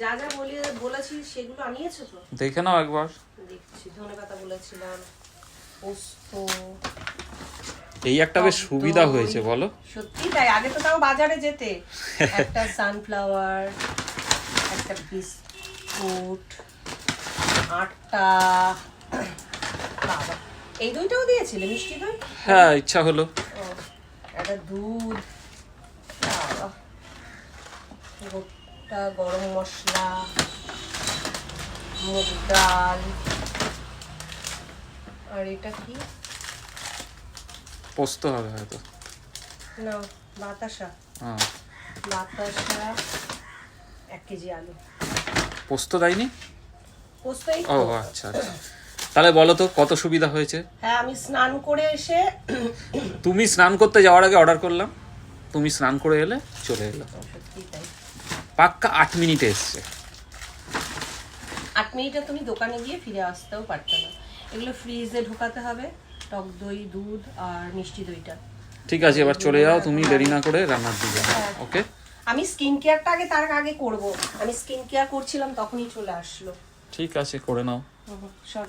যা যা বলেছি সেগুলো আনিয়েছো তো? দেখে নাও একবার। দেখছি, ধনেপাতা বলেছিলাম, পোস্ত। এই একটা বেশ সুবিধা হয়েছে বলো। সত্যি তাই, আগে তো তাও বাজারে যেতে। একটা সানফ্লাওয়ার, একটা বিস্কুট, আটা, বাবা এই দুইটাও দিয়েছিলে মিষ্টি দই? হ্যাঁ ইচ্ছা হলো। একটা দুধ, বাবা, গোটা গরম মশলা, মুগ ডাল, আর এটা কি? পোস্ত হবে হয়তো। না, বাতাসা। হ্যাঁ বাতাসা, 1 কেজি আলু। পোস্ত দেয়নি? পোস্ত এই ও তো। আচ্ছা আচ্ছা। তাহলে বলো তো কত সুবিধা হয়েছে। হ্যাঁ, আমি স্নান করে এসে তুমি স্নান করতে যাওয়ার আগে অর্ডার করলাম, তুমি স্নান করে এলে চলে এলো। সত্যি তাই, পাক্কা 8 মিনিটে এসছে। 8 মিনিটে তুমি দোকানে গিয়ে ফিরে আসতেও পারতে না। এগুলো ফ্রিজে ঢোকাতে হবে, টক দই, দুধ আর মিষ্টি দইটা। ঠিক আছে, এবার চলে যাও তুমি, দেরি না করে রান্নার দিকে। ওকে, আমি স্কিন কেয়ারটা তার আগে করব। আমি স্কিন কেয়ার করছিলাম, তখনই চলে আসলো। ঠিক আছে করে নাও। সব